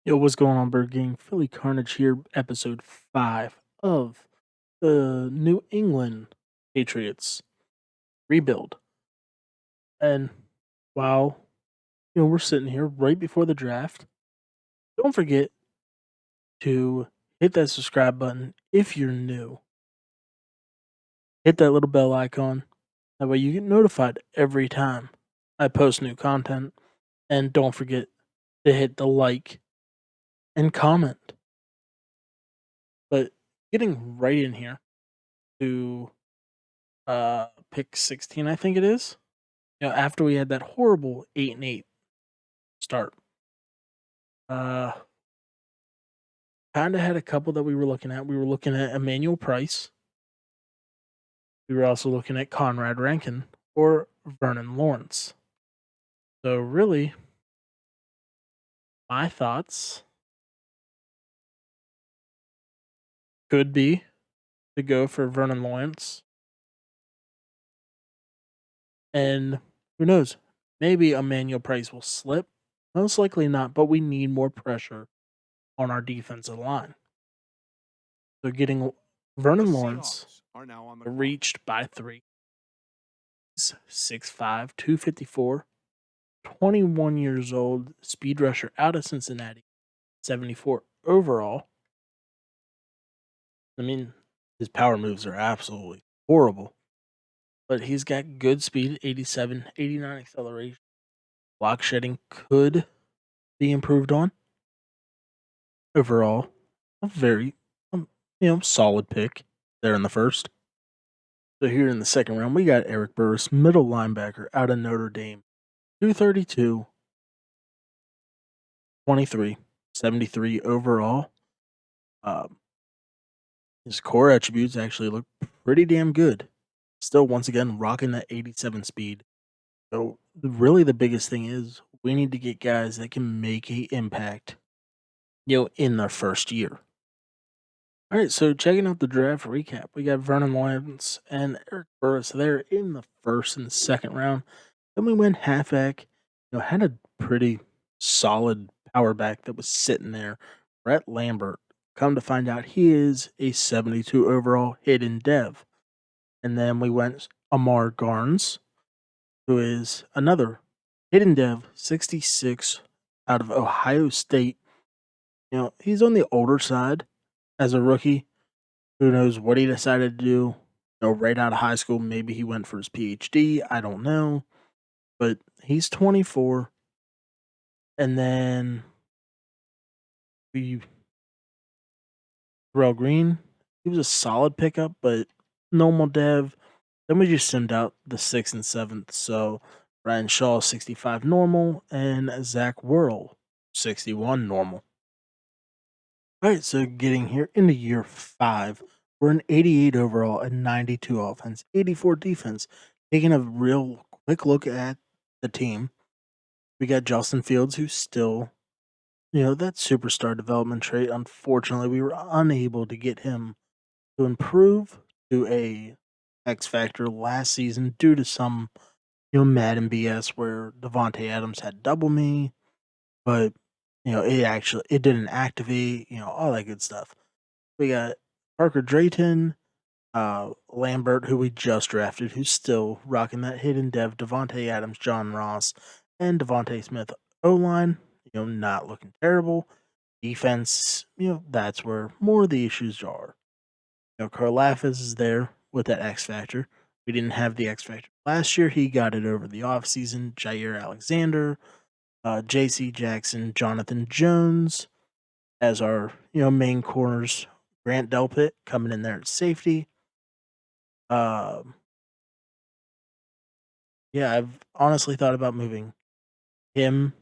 Yo, what's going on, Bird Gang? Philly Carnage here, episode 5 of the New England Patriots rebuild. And while we're sitting here right before the draft, don't forget to hit that subscribe button if you're new. Hit that little bell icon. That way you get notified every time I post new content. And don't forget to hit the like and comment. But getting right in here to pick 16, I think it is. After we had that horrible 8-8 start, uh, kind of had a couple that we were looking at. We were looking at Emmanuel Price. We were also looking at Conrad Rankin or Vernon Lawrence. So really, my thoughts could be to go for Vernon Lawrence, and who knows, maybe Emmanuel Price will slip. Most likely not, but we need more pressure on our defensive line. So getting Vernon Lawrence reached by 3. 6'5", 254, 21 years old, speed rusher out of Cincinnati, 74 overall. I mean, his power moves are absolutely horrible, but he's got good speed, 87, 89 acceleration. Block shedding could be improved on. Overall, a very, solid pick there in the first. So here in the second round, we got Eric Burris, middle linebacker out of Notre Dame, 232, 23, 73 overall. His core attributes actually look pretty damn good. Still, once again, rocking that 87 speed. So, really, the biggest thing is we need to get guys that can make an impact, in their first year. All right, so checking out the draft recap, we got Vernon Lawrence and Eric Burris there in the first and second round. Then we went halfback, had a pretty solid power back that was sitting there. Brett Lambert. Come to find out, he is a 72 overall hidden dev. And then we went Amar Garnes, who is another hidden dev, 66 out of Ohio State. He's on the older side as a rookie. Who knows what he decided to do? Right out of high school, maybe he went for his PhD. I don't know. But he's 24. And then we Terrell Green, he was a solid pickup, but normal dev. Then we just sent out the 6th and 7th. So Ryan Shaw, 65 normal, and Zach Worrell, 61 normal. All right, so getting here into year 5, we're an 88 overall and 92 offense, 84 defense. Taking a real quick look at the team, we got Justin Fields, who's still, that superstar development trait. Unfortunately, we were unable to get him to improve to a X factor last season due to some, Madden BS where Devontae Adams had double me, but it didn't activate, all that good stuff. We got Parker Drayton, Lambert, who we just drafted, who's still rocking that hidden dev, Devontae Adams, John Ross, and Devontae Smith O-line, not looking terrible. Defense, that's where more of the issues are. Karlaftis is there with that X Factor. We didn't have the X Factor last year. He got it over the offseason. Jair Alexander, J.C. Jackson, Jonathan Jones as our, main corners. Grant Delpit coming in there at safety. Yeah, I've honestly thought about moving him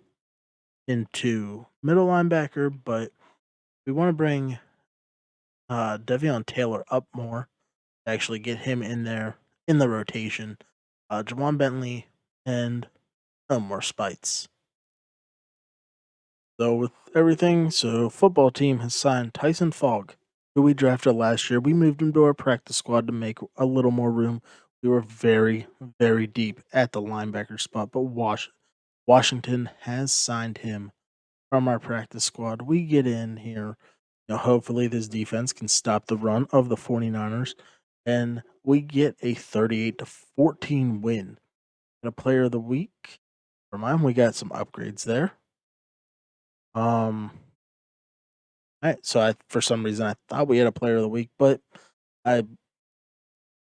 into middle linebacker, but we want to bring Devion Taylor up more to actually get him in there in the rotation. Jawan Bentley and no more Spites. So with everything, football team has signed Tyson Fogg, who we drafted last year. We moved him to our practice squad to make a little more room. We were very, very deep at the linebacker spot, but Washington has signed him from our practice squad. We get in here. Hopefully this defense can stop the run of the 49ers, and we get a 38-14 win. And a player of the week. For mine, we got some upgrades there. So for some reason I thought we had a player of the week, but I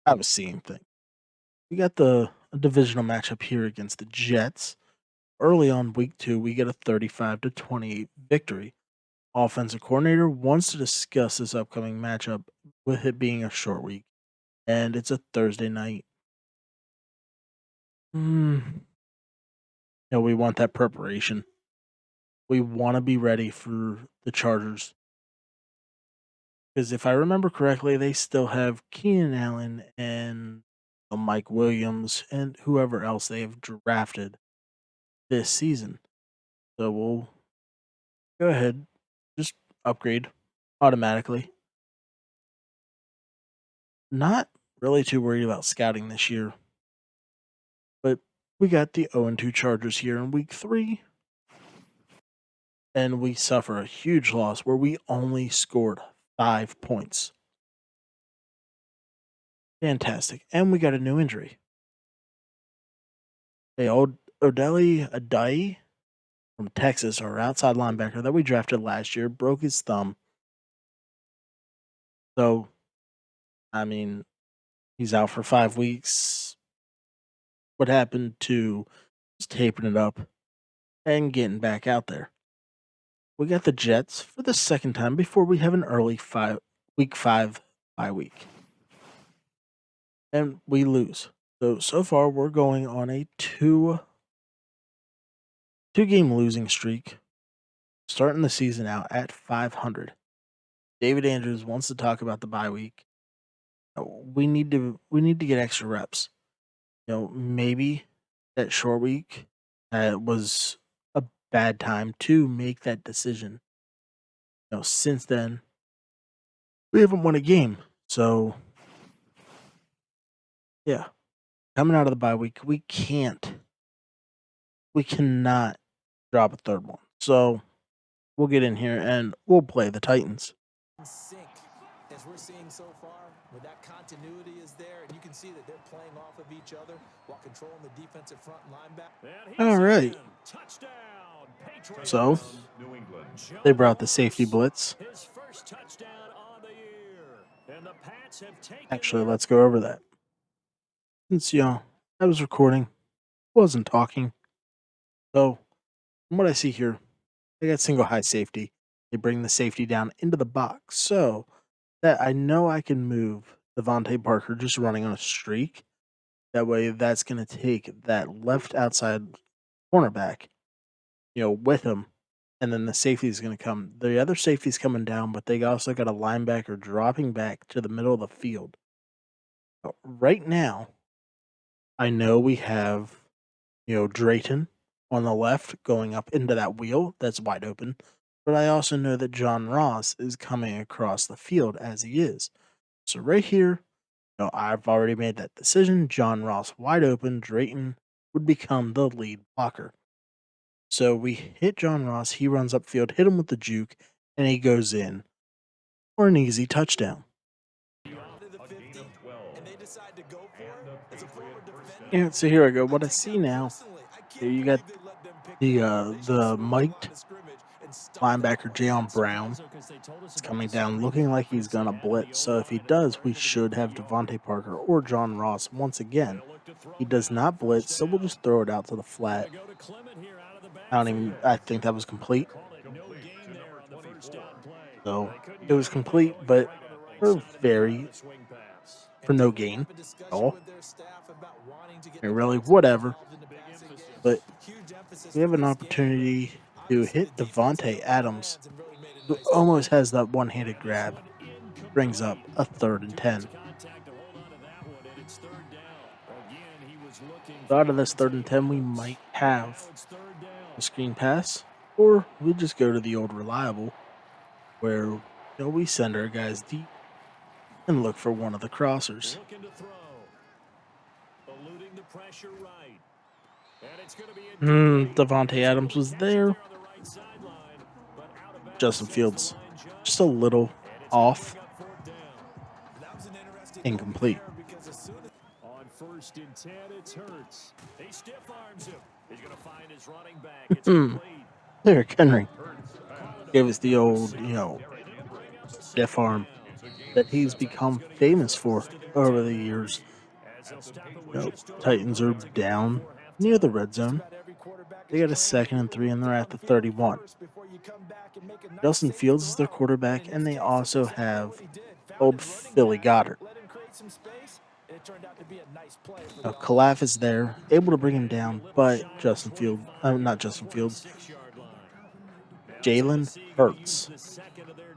I was seeing things. We got the a divisional matchup here against the Jets. Early on week 2, we get a 35-28 victory. Offensive coordinator wants to discuss this upcoming matchup with it being a short week, and it's a Thursday night. We want that preparation. We want to be ready for the Chargers. Because if I remember correctly, they still have Keenan Allen and Mike Williams and whoever else they have drafted this season. So we'll go ahead, just upgrade automatically. Not really too worried about scouting this year, but we got the 0-2 Chargers here in week 3, and we suffer a huge loss where we only scored 5 points. Fantastic. And we got a new injury. Hey, Odeli Adai from Texas, our outside linebacker that we drafted last year, broke his thumb. So, I mean, he's out for 5 weeks. What happened to just taping it up and getting back out there? We got the Jets for the second time before we have an early week 5 bye week. And we lose. So far we're going on a two game losing streak, starting the season out at 500. David Andrews wants to talk about the bye week. We need to get extra reps. Maybe that short week was a bad time to make that decision. Since then we haven't won a game. So yeah, coming out of the bye week, we cannot drop a third one. So we'll get in here and we'll play the Titans. Sync, as we're seeing so far, where that continuity is there, and you can see that they're playing off of each other while controlling the defensive front linebacker. All right. So they brought the safety blitz. Actually, let's go over that. Since I was recording, wasn't talking. So from what I see here, they got single high safety. They bring the safety down into the box, so that I know I can move Devontae Parker just running on a streak. That way, that's going to take that left outside cornerback, with him, and then the safety is going to come. The other safety's coming down, but they also got a linebacker dropping back to the middle of the field. Right now, I know we have, Drayton on the left going up into that wheel that's wide open, but I also know that John Ross is coming across the field as he is. So right here, I've already made that decision. John Ross wide open, Drayton would become the lead blocker. So we hit John Ross, he runs upfield, hit him with the juke, and he goes in for an easy touchdown. Yeah, so here I go. What I see now, you got the mic'd linebacker Jayon Brown. It's coming down looking like he's gonna blitz. So if he does, we should have Devontae Parker or John Ross once again. He does not blitz, so we'll just throw it out to the flat. I think that was complete. So it was complete, but for no gain at all. And really, whatever. But we have an opportunity to hit Devontae Adams, who almost has that one-handed grab. Brings up a 3rd and 10. So out of this 3rd and 10, we might have a screen pass, or we just go to the old reliable, where we send our guys deep and look for one of the crossers. Devontae Adams was there. Justin Fields just a little off, That was an interesting look incomplete. there because as soon as On 1st and 10, it's Hurts. He stiff arms him. He's going to find his running back. It's complete. Derrick Henry Calling gave to us the pick up the old, second. And he'll bring up a stiff second arm down. that he's Looks like he's become going to go famous for first to their over 10 the now. years. As they'll stop it with just over a Titans are minute to go down before near the halftime. red just zone. about every quarterback They is got a trained to second hit and it 3, with and the they're at the downfield 31. first before you come back and make a nice Justin safe Fields is their throw. And quarterback, in and this they case, that's also exactly what have he did. Found old his running Philly back, Goddard. let him create some space, and it turned out to be a nice play for Now, the Calaf offense. is there, able to bring him And a down, little but shy of the Justin Field, 25 here not at the Justin Fields, 26-yard line. Now Jalen Tennessee going to use Hurts. the second of their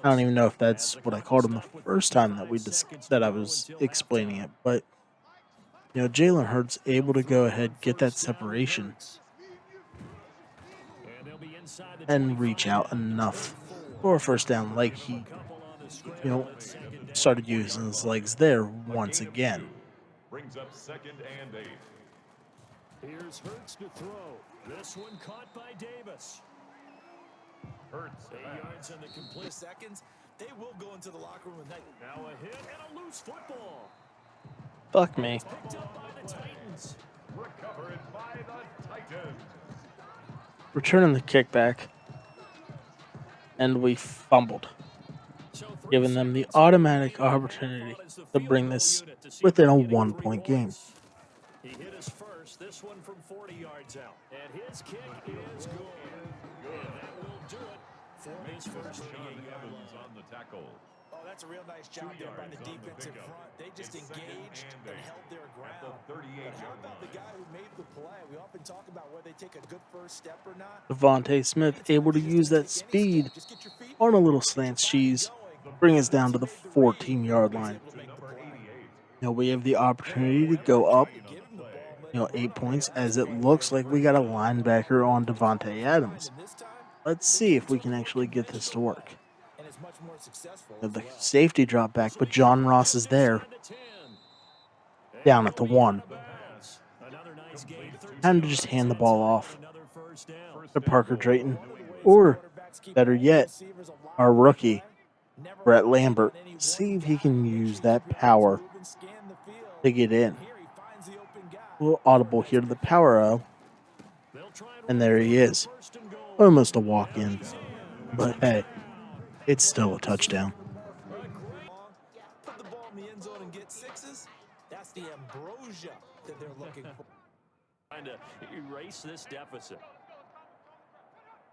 I don't timeouts even know if as that's the what I clock will called him the stop with first time that 55 seconds to that I go was until explaining halftime. it, but Jalen Hurts able They'll to go throw on ahead, get that first down with separation, Hurts. And they'll be inside the and 25 reach out now at the enough 24. for a first down, like Bringing up a he couple on the you scramble. know It's second down. started using his legs there once again. Brings up 2nd and 8. Here's Hurts to throw. This one caught by Davis. Hurts 8 yards on the complete. Seconds, they will go into the locker room with night. Now a hit and a loose football. Fuck And me. it's picked up by the Titans. recovered by the Titans. Returning the kickback, and we fumbled, So 3 giving them the seconds here automatic remaining, and they opportunity fought as the to field bring goal this unit to see if they within a can get it 1-point three game. points. He hit his first, this one from 40 yards out. And his kick is good. And that will do it for his first 38-yard line. On the tackle. Oh, that's a real nice job there by the yards on the defensive pickup. front. They just It's second engaged and and 8 held their at ground. the 38-yard But how about the line. guy who made the play? We often talk about whether they take a good first step or not. Devontae Smith able to Sometimes you just use don't that take any speed step. Just get your feet on a moving, little get your slant body cheese, going. bring And us down once to he the made the read, 14-yard he was line. able to make the Number play. 88. We have the opportunity to go up, Give him the ball and let him run. 8 points, That's as it one way looks to like we bring got it a on. linebacker on Devontae Behind, Adams. and this time, Let's they see came if we to it can a more actually get this to conventional way, work. and it's much more successful as The well. safety drop back, This will but be John caught Ross just is there, inside the 10. And down at he'll the be out 1. of bounds. Another nice gain, 13 Time to just yards hand the that ball time, and off another first down. to Parker Drayton, One of the ways that or quarterbacks keep better all their yet, receivers our alive in the rookie, play, never Brett launch in on Lambert. any See one if he guy, can but make use sure you keep that your eyes power moving, scan the field, to get in. and here he finds the open guy A little for a audible nice here to the pickup. power O, They'll try and and run there for he it on is. 1st and goal. Almost a walk And in, he's in. but hey, Touchdown. it's still a touchdown. A great Put the ball in the end zone and get sixes. That's the ambrosia that they're looking for. trying to erase this deficit.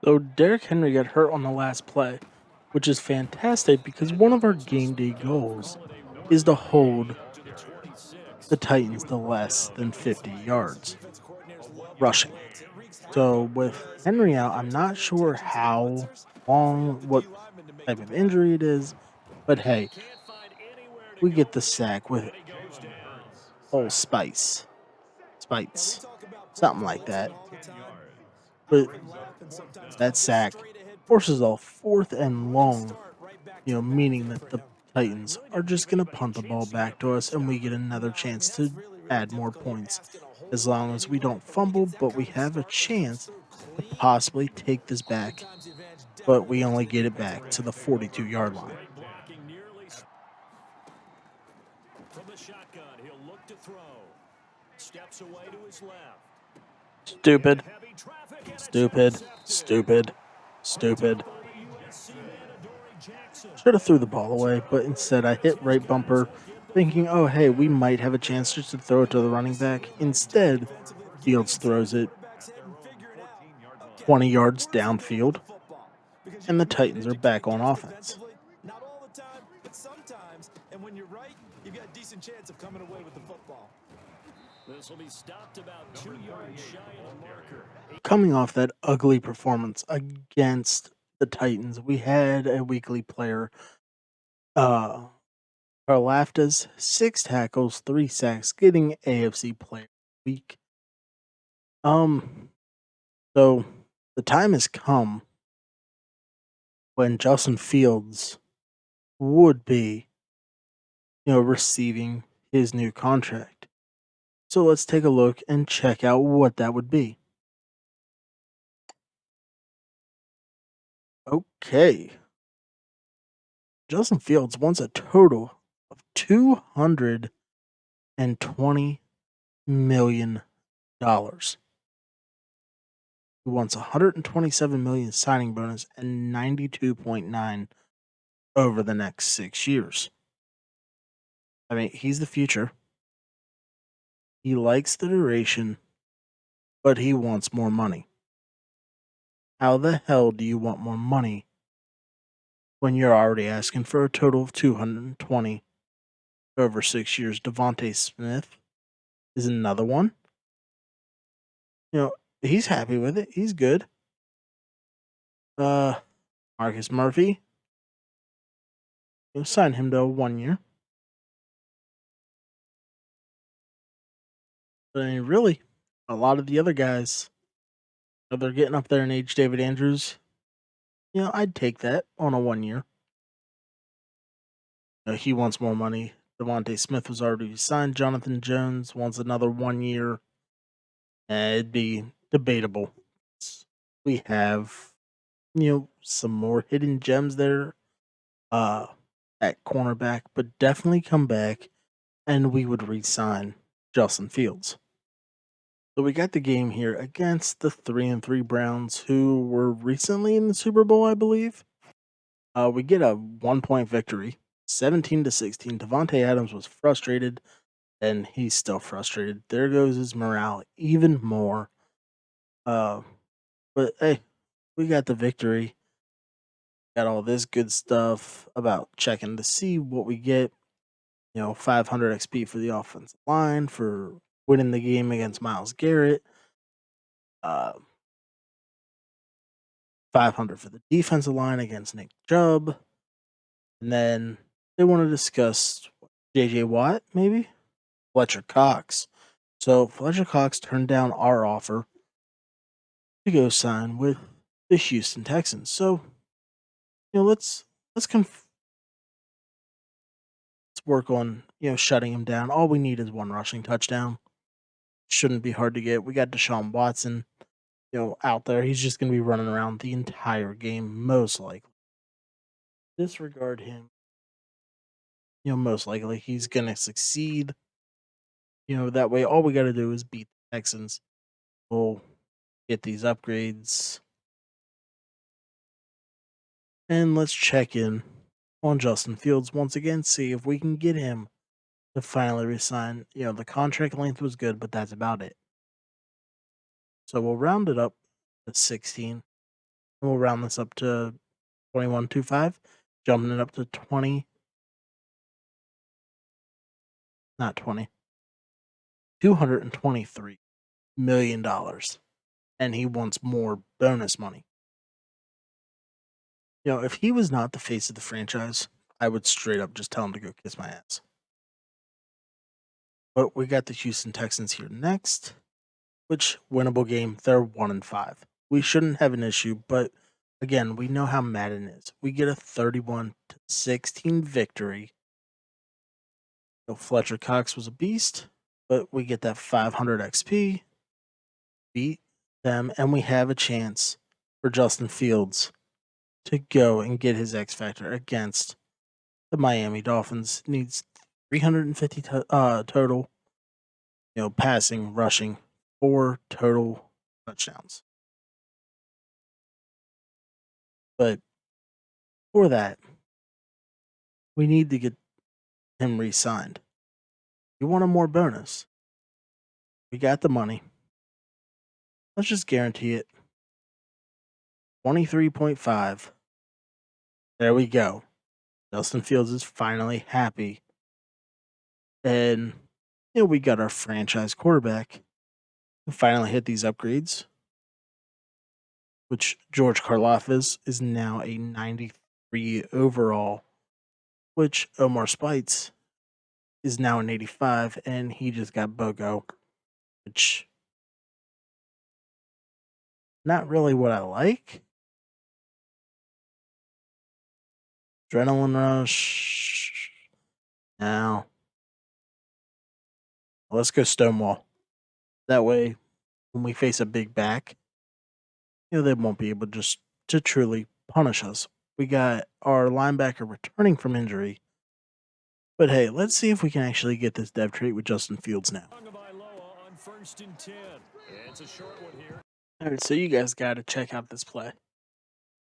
So Derrick Henry got hurt on the last play, which is fantastic because one of our game day goals Call it a is to 1-yard hold gain up to the 26. the Titans He to was brought less down than at the 50 5. yards Defensive coordinators love the rushing. blitz. It wreaks So havoc with because Henry if out, they're I'm able to not pay sure attention to the how blitzers, they free up long, the what D lineman to make type the of play. injury it is, but hey, Can't find anywhere to we go get the with it, sack with and he goes down. Old Spice, And we Spites, talk about something players like blitzing that. all the time. I But often laugh and sometimes that think just sack straight ahead forces pursuit. a fourth and Running long, start right back to the meaning backfield that for the him. Titans Really are didn't just give going to anybody a punt the ball chance to get back up to there and us, and we stop get him. another No, I mean, chance that's to really add more difficult. You're points. asking a whole As lot long as we anyway, don't but when he fumble, gets that but we kind of have a start and comes chance through to clean, possibly take this back, oftentimes the advantage but definitely we goes to only the get it defensive back to the back. 42-yard line. Great blocking nearly. From the shotgun, he'll look to throw. Steps away to his left. Stupid, Into heavy traffic, and it's stupid, intercepted. stupid, On top stupid. of the USC man, Adoree Jackson. Should have threw the And ball that's away, but over. instead I As hit his right guys bumper, will get the thinking, oh, first hey, we down. might have a chance just to throw it to the running This is a back. real nice job Instead, defensively, getting Fields inside throws the it quarterback's head and figuring out, okay, 20 yards where does he go with the downfield, football? Because you and the can make an Titans are back educated on guess offense. defensively, not all the time, but sometimes. And when you're right, you've got a decent chance of coming away with the football. This will be stopped about 2 yards shy of the marker. Coming off that ugly performance against the Titans, we had a weekly player, uh, Karlaftis, 6 tackles, 3 sacks, getting AFC Player of the Week. So the time has come when Justin Fields would be, receiving his new contract. So let's take a look and check out what that would be. Okay. Justin Fields wants a total of $220 million. He wants 127 million signing bonus and 92.9 over the next 6 years. I mean, he's the future. He likes the duration, but he wants more money. How the hell do you want more money when you're already asking for a total of 220 over 6 years? Devontae Smith is another one. He's happy with it. He's good. Uh, Marcus Murphy, sign him to 1 year. But I mean, really, a lot of the other guys, they're getting up there in age. David Andrews, I'd take that on a 1 year. He wants more money. Devontae Smith was already signed. Jonathan Jones wants another 1 year. It'd be debatable. We have, some more hidden gems there at cornerback, but definitely come back and we would re-sign Justin Fields. So we got the game here against the 3-3 Browns, who were recently in the Super Bowl, I believe. We get a 1-point victory, 17-16. Devontae Adams was frustrated, and he's still frustrated. There goes his morale even more. But hey, we got the victory. Got all this good stuff about checking to see what we get. 500 XP for the offensive line for winning the game against Myles Garrett. Uh, 500 for the defensive line against Nick Chubb. And then they want to discuss JJ Watt, maybe? Fletcher Cox. So Fletcher Cox turned down our offer to go sign with the Houston Texans. So, let's work on, shutting him down. All we need is one rushing touchdown. Shouldn't be hard to get. We got Deshaun Watson, out there. He's just going to be running around the entire game, most likely. Disregard him. Most likely he's going to succeed. That way all we got to do is beat the Texans. We'll get these upgrades. And let's check in on Justin Fields once again, see if we can get him to finally resign. The contract length was good, but that's about it. So we'll round it up to 16. And we'll round this up to 21.25, jumping it up to 20. Not 20. $223 million. And he wants more bonus money. If he was not the face of the franchise, I would straight up just tell him to go kiss my ass. But we got the Houston Texans here next, which winnable game. They're 1-5. We shouldn't have an issue, but again, we know how Madden is. We get a 31-16 victory. Fletcher Cox was a beast, but we get that 500 XP, beat them, and we have a chance for Justin Fields to go and get his X Factor against the Miami Dolphins. Needs 350 total, passing, rushing, 4 total touchdowns. But for that, we need to get him re-signed. You want a more bonus? We got the money. Let's just guarantee it. 23.5. There we go. Justin Fields is finally happy. And we got our franchise quarterback who finally hit these upgrades. Which George Karlaftis is now a 93 overall, which Omar Spites is now an 85, and he just got BOGO, which not really what I like. Adrenaline Rush. Now, let's go Stonewall. That way, when we face a big back, they won't be able just to truly punish us. We got our linebacker returning from injury. But hey, let's see if we can actually get this dev trait with Justin Fields now. On 1st and 10. It's a short one here. All right, so you guys got to check out this play.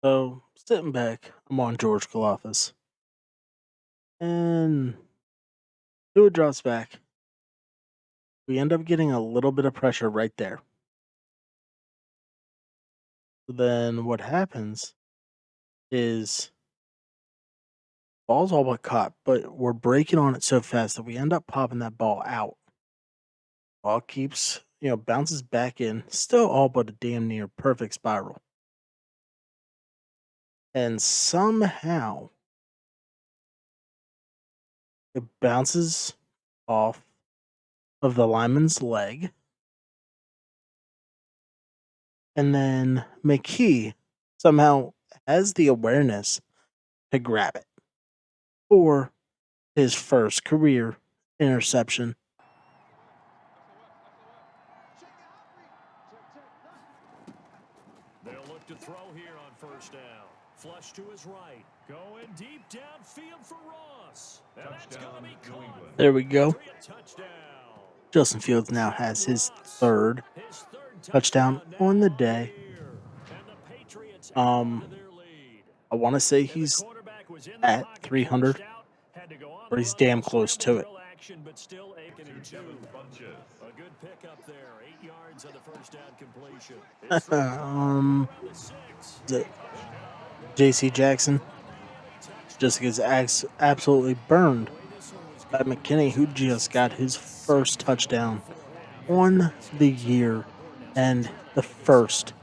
So, sitting back, I'm on George Kalafis. And Tua drops back. We end up getting a little bit of pressure right there. Then what happens is ball's all but caught, but we're breaking on it so fast that we end up popping that ball out. Ball keeps, bounces back in, still all but a damn near perfect spiral. And somehow it bounces off of the lineman's leg. And then McKee somehow has the awareness to grab it for his first career interception. They'll look to throw here on 1st down. Flush to his right. Going deep downfield for Ross. And that's going to be caught. There we go. Touchdown. Justin Fields now has his third touchdown on the day. I want to say he's at 300, or he's damn close to it. A good pickup there. 8 yards on the 1st down completion. Is it J.C. Jackson? Just gets absolutely burned by McKinney, who just got his first touchdown on the year and the first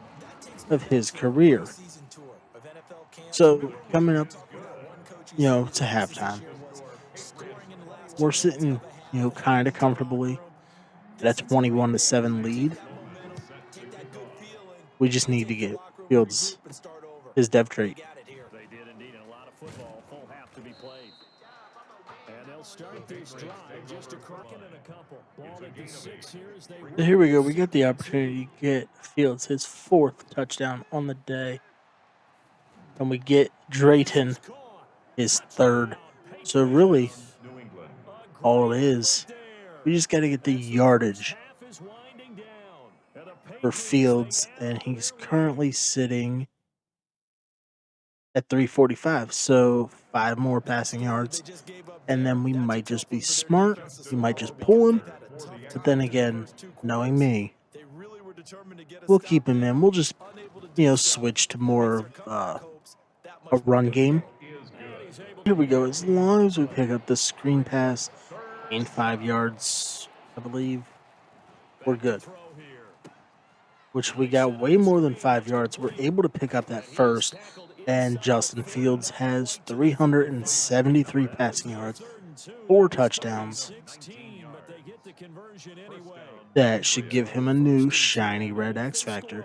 of his career. So coming up, to halftime, we're sitting, kind of comfortably at a 21-7 lead. We just need to get Fields his dev trait. They did indeed, and a lot of football, full half to be played. And they'll start this drive just a cracking in a couple. Ball at the 6 here as they So here we go. We get the opportunity to get Fields his 4th touchdown on the day. And we get Drayton his 3rd. So really, all it is, we just got to get the yardage for Fields, and he's currently sitting at 345. So 5 more passing yards, and then we might just be smart. We might just pull him. But then again, knowing me, we'll keep him in. We'll just, switch to more of a run game. Here we go. As long as we pick up the screen pass, gain 5 yards, I believe, we're good. Which we got way more than 5 yards. We're able to pick up that first, and Justin Fields has 373 passing yards, 4 touchdowns. That should give him a new shiny red X Factor.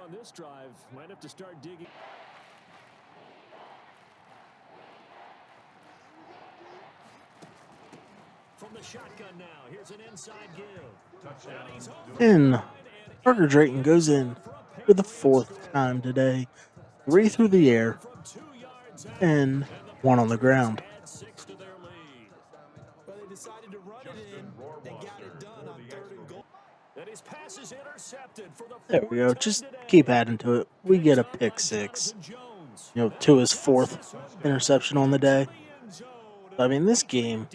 And Parker Drayton goes in for the 4th time today. 3 through the air and 1 on the ground. There we go. Just keep adding to it. We get a pick 6. To his 4th interception on the day. I mean, this game,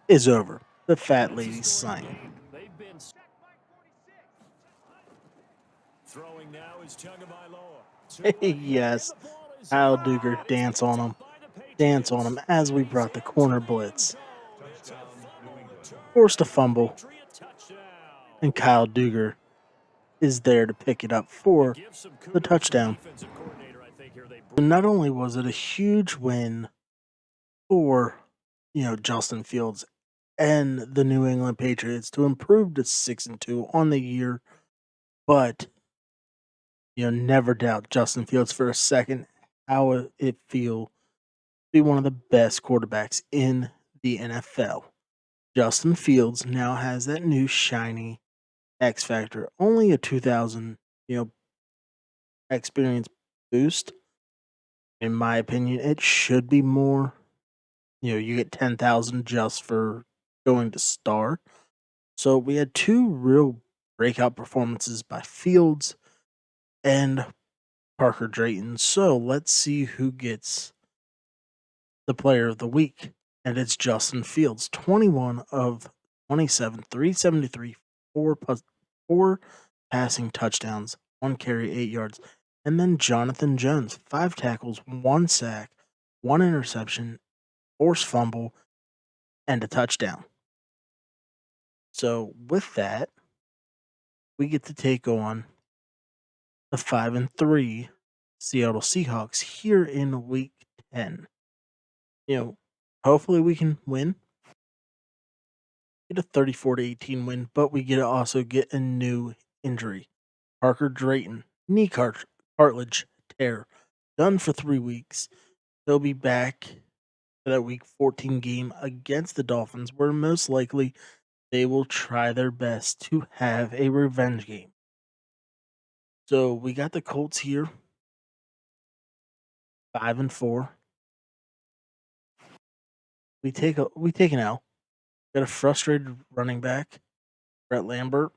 is over. The fat lady's slain. Yes. Kyle Duger, dance on him. Dance on him as we brought the corner blitz. Forced a fumble. And Kyle Duger is there to pick it up for the touchdown. And not only was it a huge win for, Justin Fields and the New England Patriots to improve to 6-2 on the year, but never doubt Justin Fields for a second how it feel to be one of the best quarterbacks in the NFL. Justin Fields now has that new shiny X Factor, only a 2000, experience boost. In my opinion, it should be more. You get 10,000 just for going to star. So we had two real breakout performances by Fields and Parker Drayton. So let's see who gets the player of the week. And it's Justin Fields, 21 of 27, 373, four passing touchdowns, one carry, 8 yards. And then Jonathan Jones, 5 tackles, 1 sack, 1 interception, forced fumble, and a touchdown. So with that, we get to take on the 5-3 Seattle Seahawks here in week 10. Hopefully we can win. Get a 34-18 win, but we also get a new injury. Parker Drayton, knee cartilage tear, done for 3 weeks. He'll be back for that week 14 game against the Dolphins, where most likely they will try their best to have a revenge game. So we got the Colts here, 5-4. We take an L. Got a frustrated running back, Brett Lambert.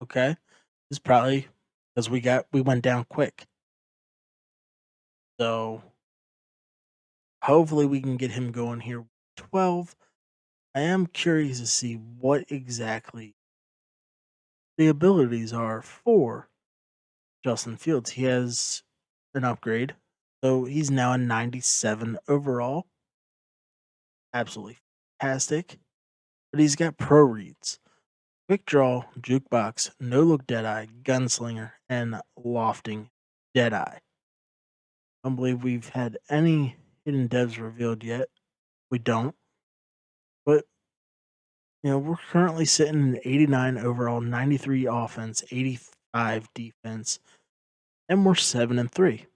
Okay, it's probably because we went down quick. So hopefully we can get him going here. 12. I am curious to see what exactly the abilities are for Justin Fields. He has an upgrade, so he's now a 97 overall. Absolutely fantastic. But he's got pro reads, quick draw, jukebox, no look deadeye, gunslinger, and lofting deadeye. I don't believe we've had any hidden devs revealed yet. We don't. But we're currently sitting at 89 overall, 93 offense, 85 defense, and we're 7-3.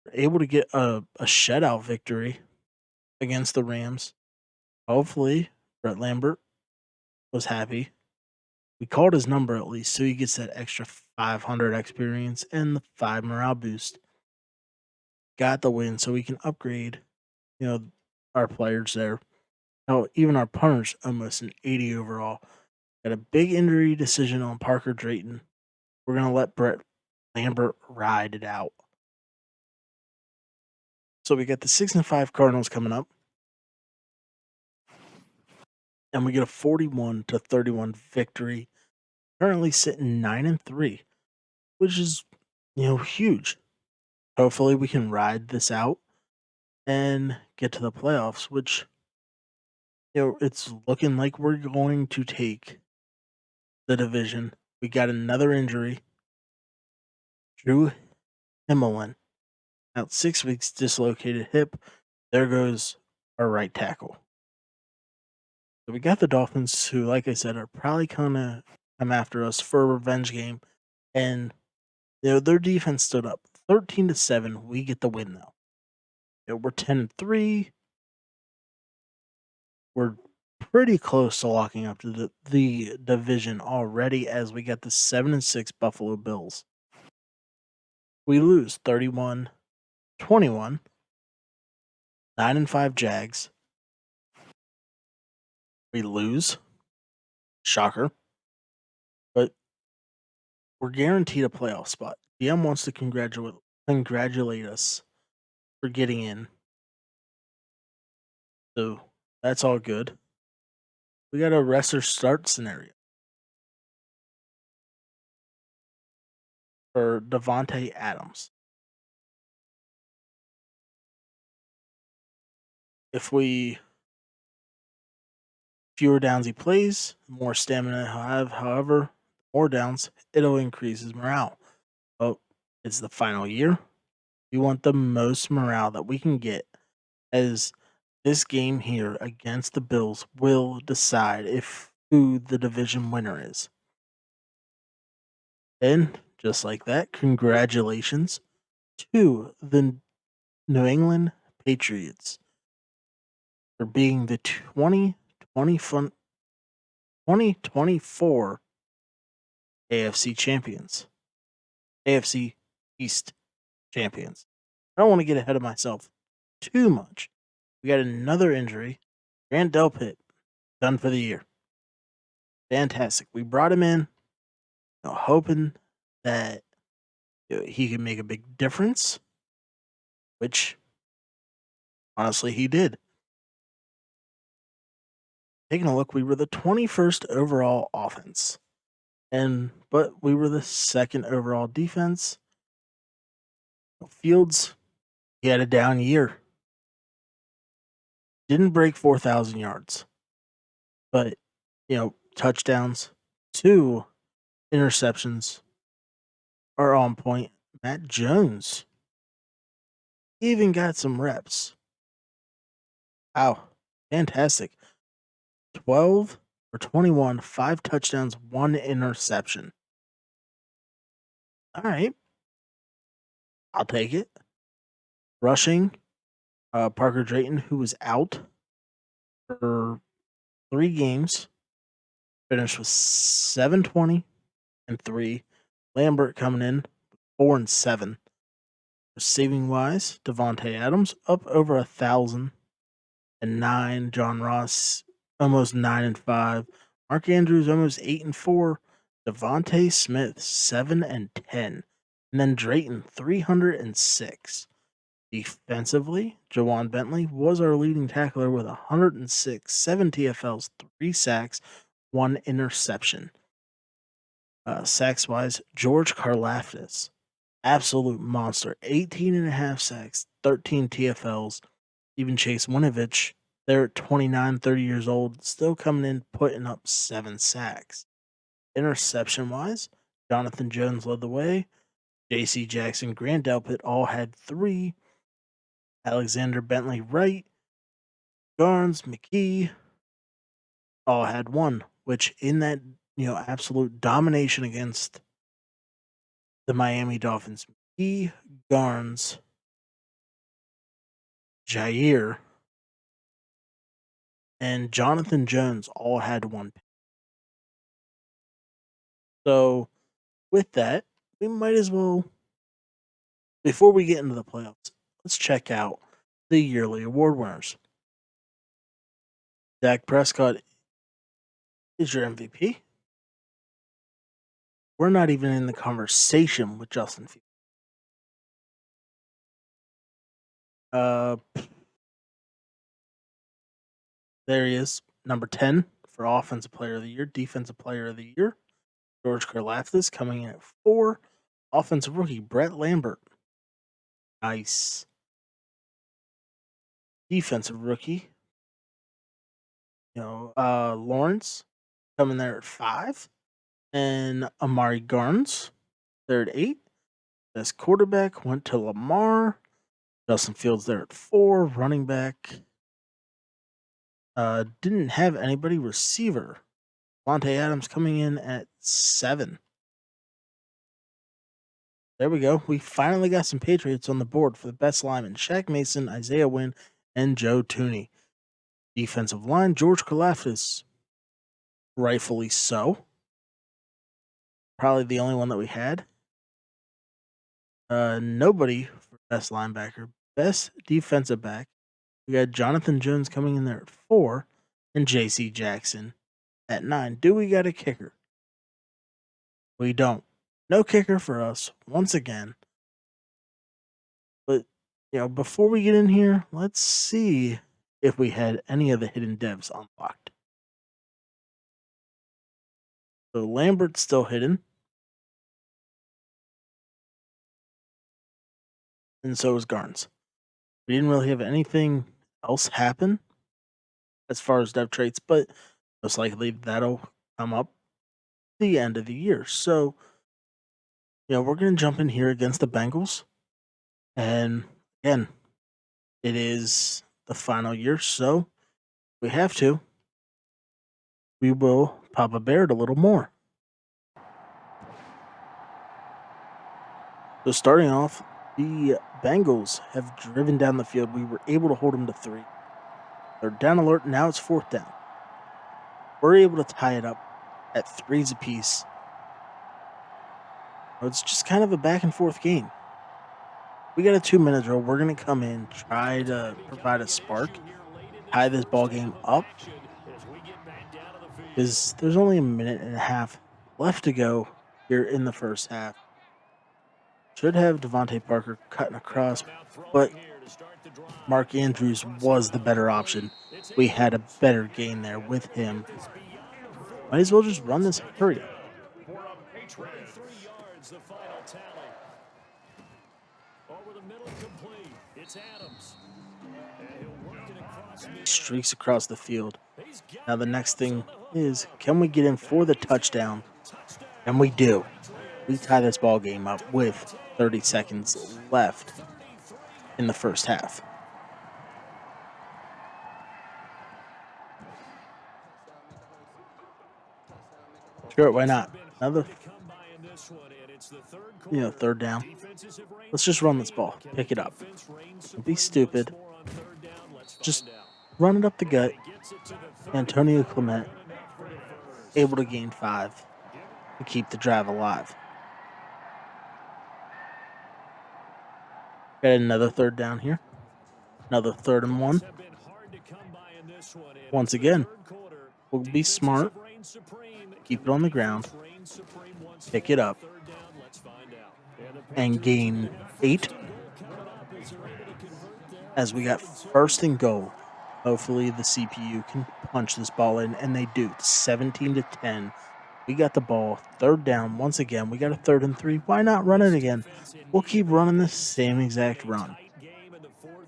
We're able to get a shutout victory against the Rams. Hopefully, Brett Lambert was happy. We called his number at least, so he gets that extra 500 experience and the 5 morale boost. Got the win, so we can upgrade, our players there. Now, even our punters almost an 80 overall. Got a big injury decision on Parker Drayton. We're gonna let Brett Lambert ride it out. So we got the 6-5 Cardinals coming up, and we get a 41-31 victory. Currently sitting 9-3, which is huge. Hopefully we can ride this out and get to the playoffs, which it's looking like we're going to take the division. We got another injury. Drew Himmelin out 6 weeks, dislocated hip. There goes our right tackle. So we got the Dolphins, who, like I said, are probably gonna come after us for a revenge game, and their defense stood up 13-7. We get the win though. We're 10-3. We're pretty close to locking up to the division already, as we got the 7-6 Buffalo Bills. We lose 31-21. 9-5 Jags. We lose. Shocker. But we're guaranteed a playoff spot. DM wants to congratulate us for getting in. So that's all good. We got a rest or start scenario for Devontae Adams. If fewer downs he plays, more stamina he'll have. However, more downs, it'll increase his morale. But it's the final year. We want the most morale that we can get, as this game here against the Bills will decide who the division winner is. And just like that, congratulations to the New England Patriots for being the 2024 AFC champions. AFC East champions. I don't want to get ahead of myself too much. We got another injury. Grant Delpit, done for the year. Fantastic. We brought him in, hoping that he could make a big difference, which honestly he did. Taking a look, we were the 21st overall offense, but we were the second overall defense. Fields, he had a down year. Didn't break 4,000 yards, but touchdowns, 2 interceptions are on point. Matt Jones even got some reps. Wow, fantastic. 12 for 21, 5 touchdowns, 1 interception. All right, I'll take it. Rushing, Parker Drayton, who was out for 3 games, finished with 720 and 3. Lambert coming in 4 and 7. Receiving wise, Devontae Adams up over 1,009. John Ross almost 9 and 5. Mark Andrews almost 8 and 4. Devontae Smith 7 and 10. And then Drayton 306. Defensively, Jawan Bentley was our leading tackler with 106, 7 TFLs, 3 sacks, 1 interception. Sacks wise, George Karlaftis, absolute monster, 18 and a half sacks, 13 TFLs. Even Chase Winovich, they're 29, 30 years old, still coming in, putting up 7 sacks. Interception wise, Jonathan Jones led the way. JC Jackson, Grant Delpit all had 3. Alexander Bentley Wright, Garnes, McKee all had 1, which in that absolute domination against the Miami Dolphins, McKee, Garnes, Jair, and Jonathan Jones all had 1. So with that, we might as well, before we get into the playoffs, let's check out the yearly award winners. Dak Prescott is your MVP. We're not even in the conversation with Justin Fields. There he is, number 10 for Offensive Player of the Year, Defensive Player of the Year. George Karlaftis coming in at 4. Offensive Rookie, Brett Lambert. Nice. Defensive Rookie, Lawrence coming there at 5. And Amari Garnes, there at 8. Best quarterback went to Lamar. Justin Fields there at 4. Running back, didn't have anybody. Receiver, Devontae Adams coming in at 7. There we go. We finally got some Patriots on the board for the best linemen. Shaq Mason, Isaiah Wynn, and Joe Tooney. Defensive line, George Karlaftis, rightfully so. Probably the only one that we had. Nobody for best linebacker. Best defensive back, we got Jonathan Jones coming in there at 4, and J.C. Jackson at 9. Do we got a kicker? We don't. No kicker for us, once again. But, before we get in here, let's see if we had any of the hidden devs unlocked. So Lambert's still hidden. And so is Garnes. We didn't really have anything else happen as far as dev traits, but most likely that'll come up the end of the year. So, we're going to jump in here against the Bengals. And again, it is the final year, so we have to. We will Papa Bear it a little more. So starting off, the Bengals have driven down the field. We were able to hold them to 3. They're down alert. Now it's 4th down. We're able to tie it up at 3s apiece. It's just kind of a back and forth game. We got a 2-minute drill. We're going to come in, try to provide a spark, tie this ball game up, because there's only a minute and a half left to go here in the first half. Should have Devontae Parker cutting across, but Mark Andrews was the better option. We had a better gain there with him. Might as well just run this hurry up. For a Patriots. 23 yards, the final tally. Over the middle, complete. It's Adams. And he'll work it across midfield. Streaks across the field. Now the next thing is, can we get in for the touchdown? And we do. We tie this ball game up with 30 seconds left in the first half. Sure, why not? Another, third down. Let's just run this ball. Pick it up. Don't be stupid. Just run it up the gut. Antonio Clement able to gain 5 to keep the drive alive. Got another third down here. Another 3rd and 1. Once again, we'll be smart. Keep it on the ground. Pick it up. And gain 8. As we got 1st and goal. Hopefully the CPU can punch this ball in, and they do. 17-10. We got the ball. 3rd down. Once again, we got a 3rd and 3. Why not run it again? We'll keep running the same exact run.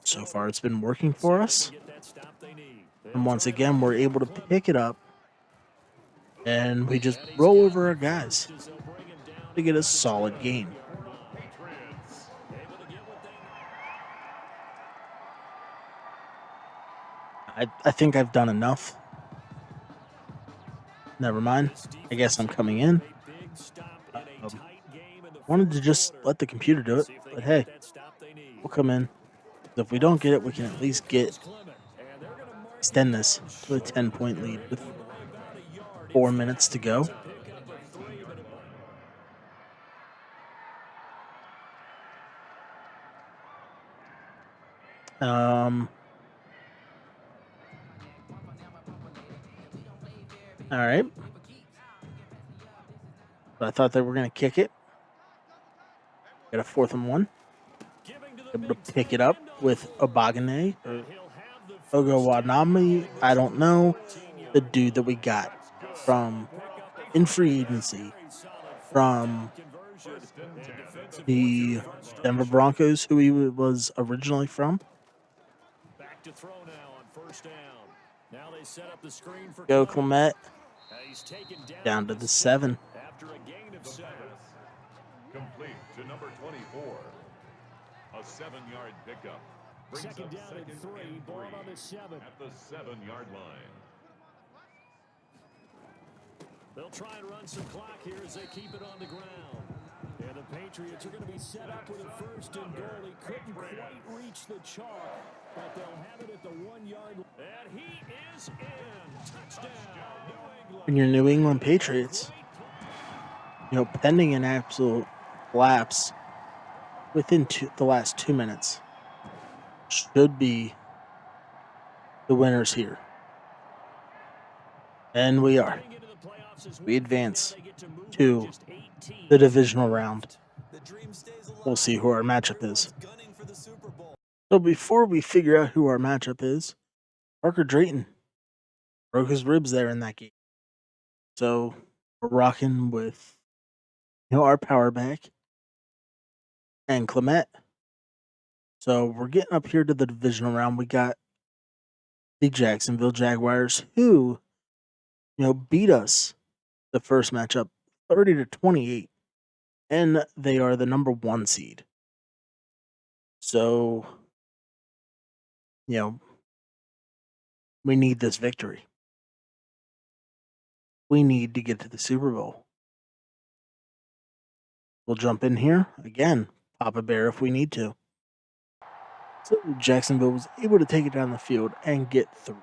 So far, it's been working for us. And once again, we're able to pick it up. And we just roll over our guys to get a solid gain. I think I've done enough. Never mind. I guess I'm coming in. Wanted to just let the computer do it, but hey, we'll come in. If we don't get it, we can at least extend this to a 10-point lead with 4 minutes to go. All right. But I thought they were going to kick it. Got a 4th and 1. Able to pick it up with Obagane or Ogawanami. I don't know. The dude that we got from in free agency from the Denver Broncos, who he was originally from. Back to throw now on 1st down. Now they set up the screen for Go Clement. He's taken Down to the 7. After a gain of 7. Complete to number 24. A 7-yard pickup. Brings Second up down second and 3. and Ball 3 on the 7. at the 7-yard line. They'll try and run some clock here as they keep it on the ground. And the Patriots are going to be set up with a 1st and goal. He couldn't quite reach the chalk, but they'll have it at the 1-yard line. And he is in. Touchdown, New England. And your New England Patriots, pending an absolute lapse within the last 2 minutes, should be the winners here. And we are. We advance to the divisional round. We'll see who our matchup is. So before we figure out who our matchup is, Parker Drayton broke his ribs there in that game. So we're rocking with our power back and Clement. So we're getting up here to the divisional round. We got the Jacksonville Jaguars, who beat us the first matchup 30-28, and they are the number 1 seed. So we need this victory. We need to get to the Super Bowl. We'll jump in here again, pop a bear if we need to. So Jacksonville was able to take it down the field and get through.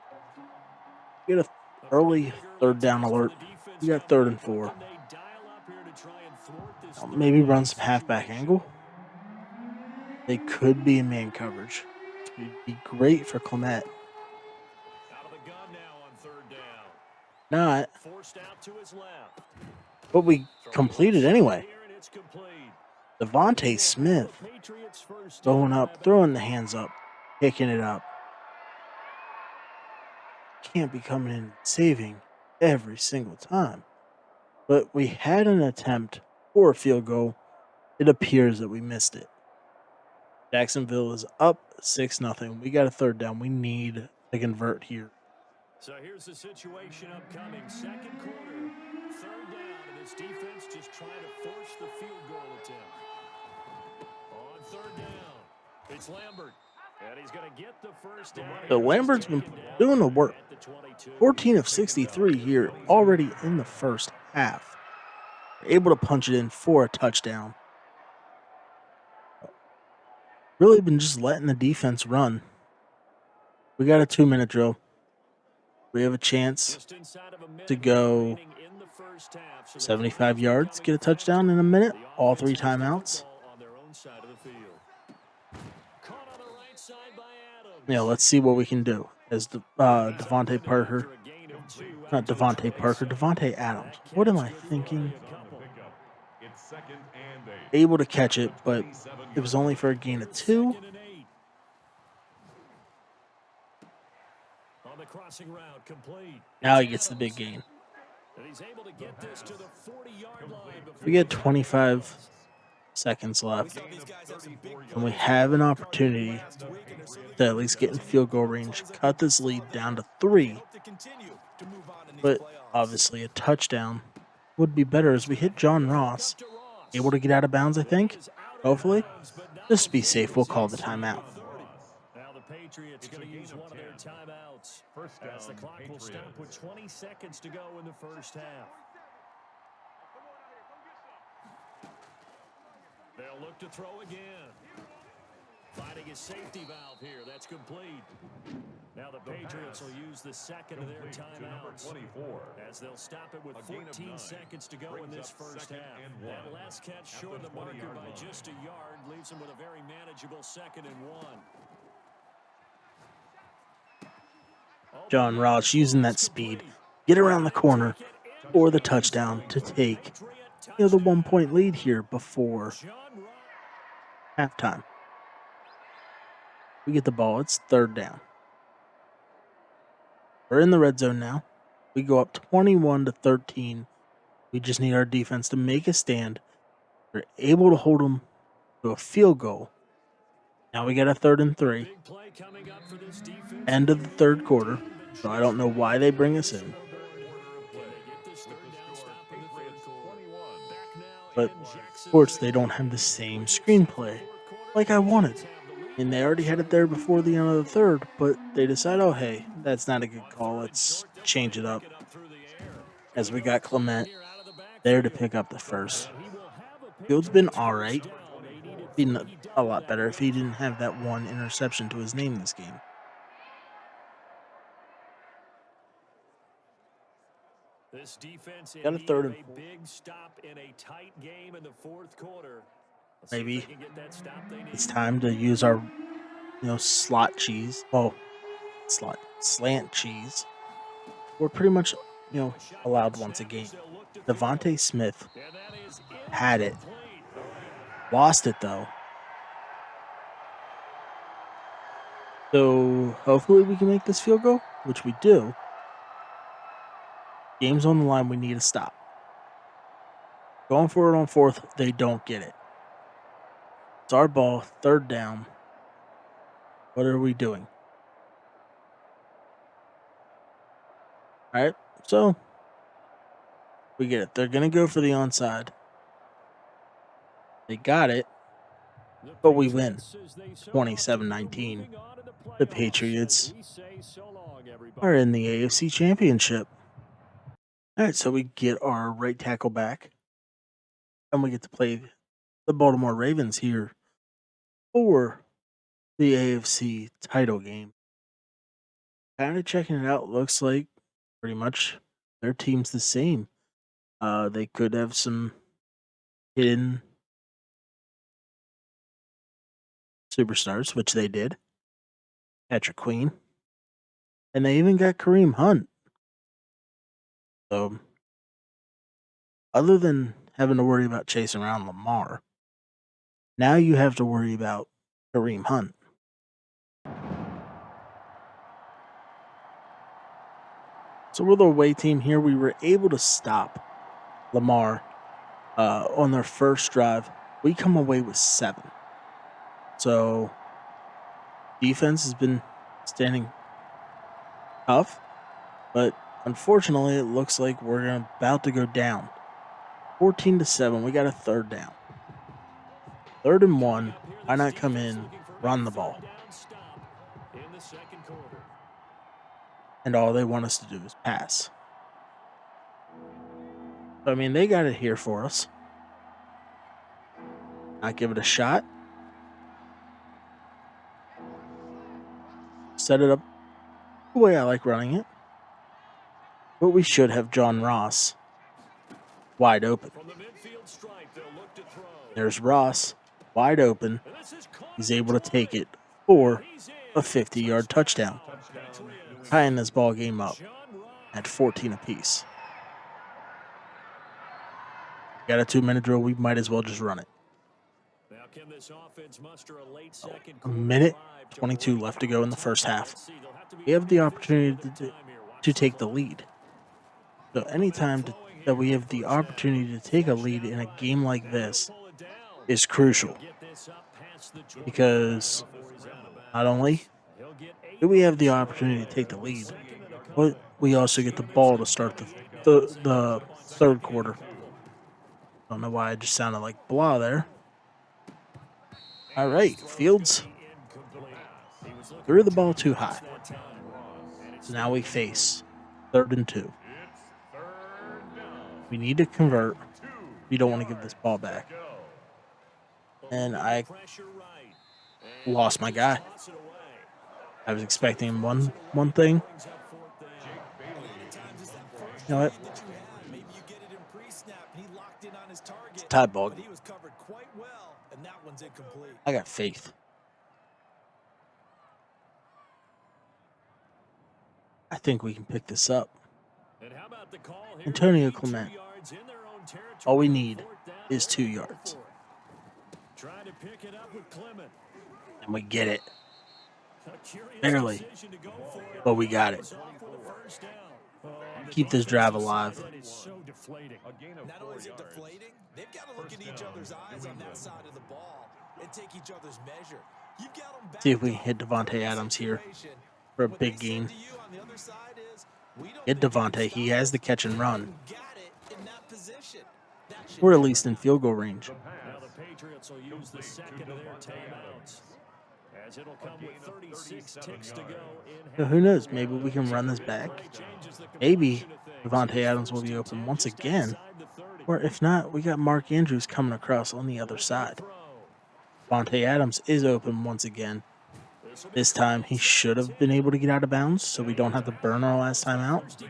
Get an early 3rd down alert. We got 3rd and 4. Maybe run some halfback angle. They could be in man coverage, which would be great for Clement. Out of the gun now on third down. Not, Forced out to his left. but we Throwing left completed side anyway. here, and it's complete. Devontae Will have Smith a Patriots first going down up, at throwing the hands up, kicking it up. Can't be coming in and saving every single time. But we had an attempt for a field goal. It appears that we missed it. Jacksonville is up 6-0. We got a third down. We need to convert here. So here's the situation upcoming. Second quarter, third down, and this defense just trying to force the field goal attempt. On third down, it's Lambert. And he's going to get the first down. So Lambert's been doing the work. 14 of 63 here already in the first half. Able to punch it in for a touchdown. Really been just letting the defense run. We got a 2-minute drill. We have a chance to go 75 yards, get a touchdown in a minute, all 3 timeouts. Yeah, let's see what we can do as Devontae Adams. What am I thinking? Able to catch it, but it was only for a gain of 2. Now he gets the big gain. We get 25 seconds left, and we have an opportunity to at least get in field goal range, cut this lead down to 3. But obviously a touchdown would be better as we hit John Ross. Able to get out of bounds, I think. Hopefully. Just to be safe, we'll call the timeout. Now the Patriots going to use one of their timeouts as the clock will stop with 20 seconds to go in the first half. They'll look to throw again. Finding his safety valve here. That's complete. Now the Patriots will use the second of their timeouts as they'll stop it with 14 seconds to go in this first half. That last catch short the marker by just a yard leaves them with a very manageable 2nd and 1. John Ross using that speed, get around the corner or the touchdown to take the 1-point lead here before halftime. We get the ball. It's third down. We're in the red zone now. We go up 21-13. We just need our defense to make a stand. We're able to hold them to a field goal. Now we got a 3rd and 3. End of the third quarter. So I don't know why they bring us in. But of course they don't have the same screenplay like I wanted. And they already had it there before the end of the third, but they decide, oh hey, that's not a good call. Let's change it up. As we got Clement there to pick up the first. Field's been alright. Been a lot better if he didn't have that one interception to his name this game. This defense Got a 3rd and 4. Big stop in a tight game in the fourth quarter. Maybe it's time to use our slot cheese. Well, slant cheese. We're pretty much allowed once a game. Devontae Smith had it. Lost it though. So hopefully we can make this field goal, which we do. Game's on the line. We need to stop. Going for it on 4th, they don't get it. It's our ball, 3rd down. What are we doing? All right, so we get it. They're going to go for the onside. They got it, but we win 27-19. The Patriots are in the AFC Championship. All right, so we get our right tackle back, and we get to play the Baltimore Ravens here for the AFC title game. Kind of checking it out, looks like pretty much their team's the same. They could have some hidden superstars, which they did. Patrick Queen. And they even got Kareem Hunt. So, other than having to worry about chasing around Lamar, now you have to worry about Kareem Hunt. So we're the away team here. We were able to stop Lamar on their first drive. We come away with 7. So defense has been standing tough, but unfortunately, it looks like we're about to go down. 14-7. We got a third down. 3rd and 1. Why not come in, run the ball? And all they want us to do is pass. So, I mean, they got it here for us. Not give it a shot. Set it up the way I like running it. But we should have John Ross wide open. There's Ross wide open. He's able to take it for a 50-yard touchdown, tying this ball game up at 14 apiece. Got a 2-minute drill. We might as well just run it. A minute 22 left to go in the first half. We have the opportunity to take the lead. So anytime that we have the opportunity to take a lead in a game like this is crucial. Because not only do we have the opportunity to take the lead, but we also get the ball to start the third quarter. Don't know why I just sounded like blah there. All right, Fields threw the ball too high. So now we face 3rd and 2. We need to convert. We don't want to give this ball back. And I lost my guy. I was expecting one thing. You know what? It's a tie ball. I got faith. I think we can pick this up. Antonio Clement. All we need is 2 yards. And we get it. Barely. But we got it. Keep this drive alive. Not only is it deflating, they've got to look in each other's eyes on that side of the ball and take each other's measure. You've got them back. See if we can hit Devontae Adams here for a big gain. Get Devontae. He has the catch and run. We're at least in field goal range. Now the Patriots will use the second of their timeouts, as it'll come with 36 ticks to go in. So who knows? Maybe we can run this back. Maybe Devontae Adams will be open once again. Or if not, we got Mark Andrews coming across on the other side. Devontae Adams is open once again. This time he should have been able to get out of bounds, so we don't have to burn our last time out.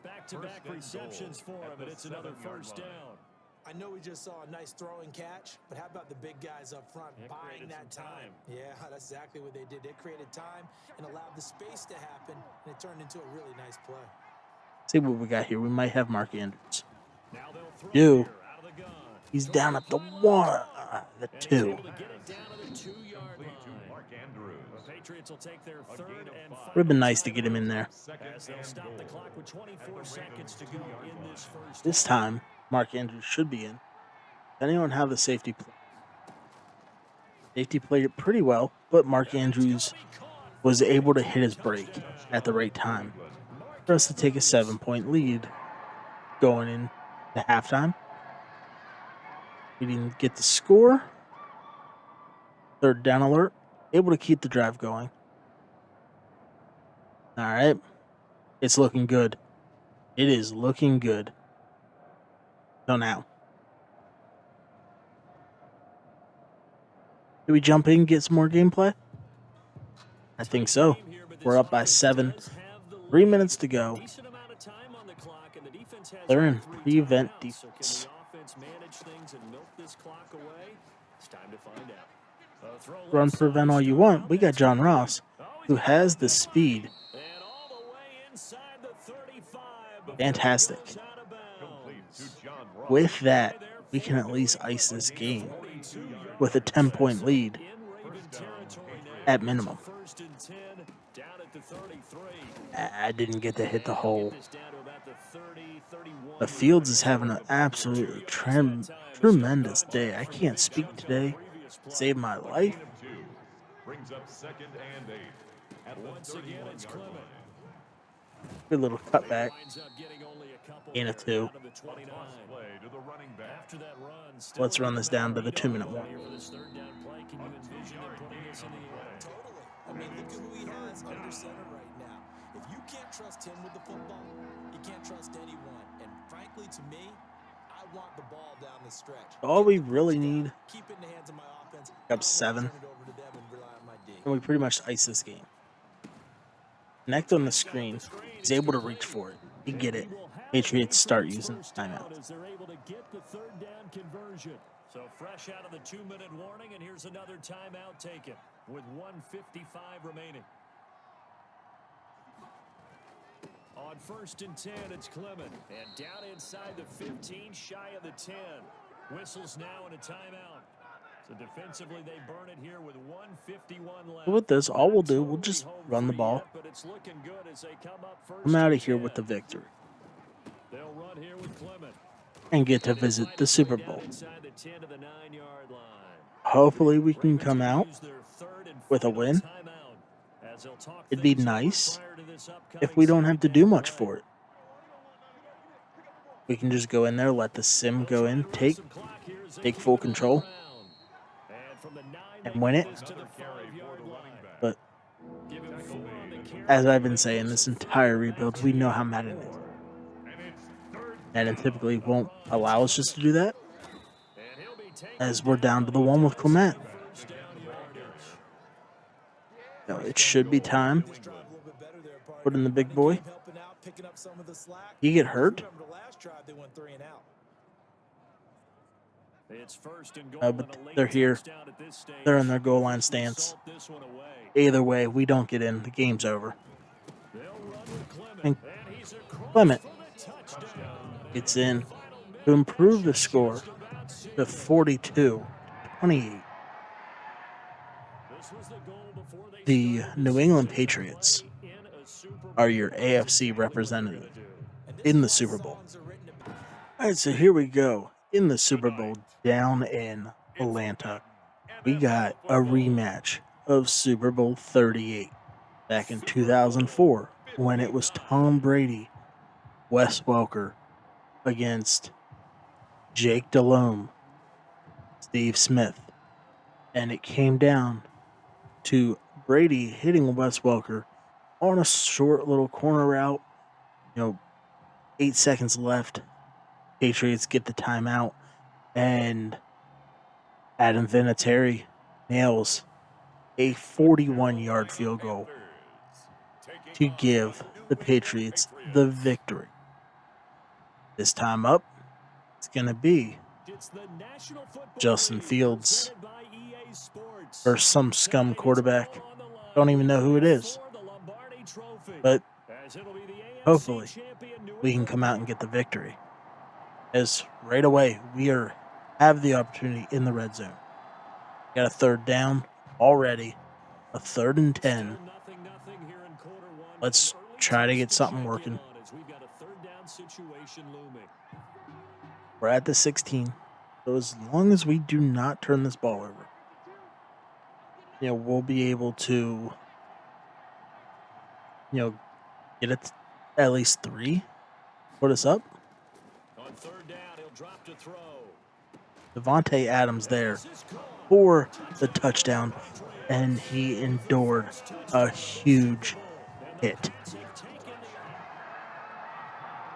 Back-to-back receptions for him, and it's another first down. I know we just saw a nice throwing catch, but how about the big guys up front buying that time? Yeah, that's exactly what they did. They created time and allowed the space to happen, and it turned into a really nice play. See what we got here. We might have Mark Andrews. He's down at the 1, the 2. Would have been nice to get him in there. This time, Mark Andrews should be in. Depending on how the safety played. Safety played it pretty well, but Mark Andrews was able to hit his break at the right time for us to take a 7-point lead going into halftime. We didn't get the score. 3rd down alert. Able to keep the drive going. All right. It's looking good. It is looking good. So now. Do we jump in and get some more gameplay? I think so. We're up by 7. 3 minutes to go. They're in three prevent timeouts. So can defense. the offense manage things and milk this clock away? It's time to find out. A throw Run left side, prevent all you start want. out. We got That's John complete. Ross, Oh, he's who got a has the good one. speed. And all the way inside the 35 before he Fantastic. goes out of Complete bounds. to John Ross. With that, Play there we for can at New least England. ice this A gain of game 42 with a yards. 10-point So lead in Raven First down, territory now. at It's a minimum. 1st and 10 down at the 33. I didn't get to hit the And he'll hole. get this down to about the 30, 31 The yard Fields is having line. an 2 absolutely yards that time. A step tremendous up day. I from can't the big speak chunk on the today. previous play. Save my A life. gain of 2 brings up 2nd and 8 at the Once again, it's 31-yard Clement. line. Good little cutback. Winds up getting only a couple Gain of there, 2. down to the 29. Play to the running back. After that run, still Let's a run good this down amount to the of 2-minute heat on warning. here for this 3rd down play. Can you envision them putting this in the air? Totally. I mean, look at who he has under center right now. If you can't trust him with the football, you can't trust anyone. And frankly, to me, I want the ball down the stretch. All Get we the really first down, need, keep it in the hands of my offense. up I want to 7, turn it over to them and rely on my D. and we pretty much ice this game. Connect on the screen. He's able to reach for it. You get it. Patriots start using timeouts. As they're able to get the 3rd down conversion. So fresh out of the 2-minute warning, and here's another timeout taken with 1:55 remaining. On 1st and 10, it's Clement. And down inside the 15, shy of the 10. Whistles now in a timeout. So defensively, they burn it here with 1:51 left. With this, all we'll do, we'll just run the ball. But it's looking good as they come up 1st I'm out and of here with the 10. victory They'll run here with Clement. and get to visit the Super Bowl. Hopefully, we can come out with a win. It'd be nice if we don't have to do much for it. We can just go in there, let the sim go in, take full control, and win it. But as I've been saying, this entire rebuild, we know how Madden is. Madden typically won't allow us just to do that, as we're down to the 1 with Clement. No, it should be time. Put in the big boy. You get hurt? But they're here. They're in their goal line stance. Either way, we don't get in. The game's over. And Clement gets in to improve the score to 42-28. The New England Patriots are your AFC representative in the Super Bowl. All right, so here we go. In the Super Bowl down in Atlanta, we got a rematch of Super Bowl 38 back in 2004 when it was Tom Brady, Wes Welker against Jake Delhomme, Steve Smith. And it came down to Brady hitting Wes Welker on a short little corner route. 8 seconds left. Patriots get the timeout, and Adam Vinatieri nails a 41-yard field goal to give the Patriots the victory. This time up, it's going to be Justin Fields versus some scum quarterback. Don't even know who it is. But hopefully we can come out and get the victory, as right away we have the opportunity in the red zone. Got a 3rd down already, a 3rd and 10. Let's try to get something working. We're at the 16, so as long as we do not turn this ball over, we'll be able to get it at least 3, put us up. On 3rd down, he'll drop to throw. Devontae Adams there for the touchdown, and he endured a huge hit.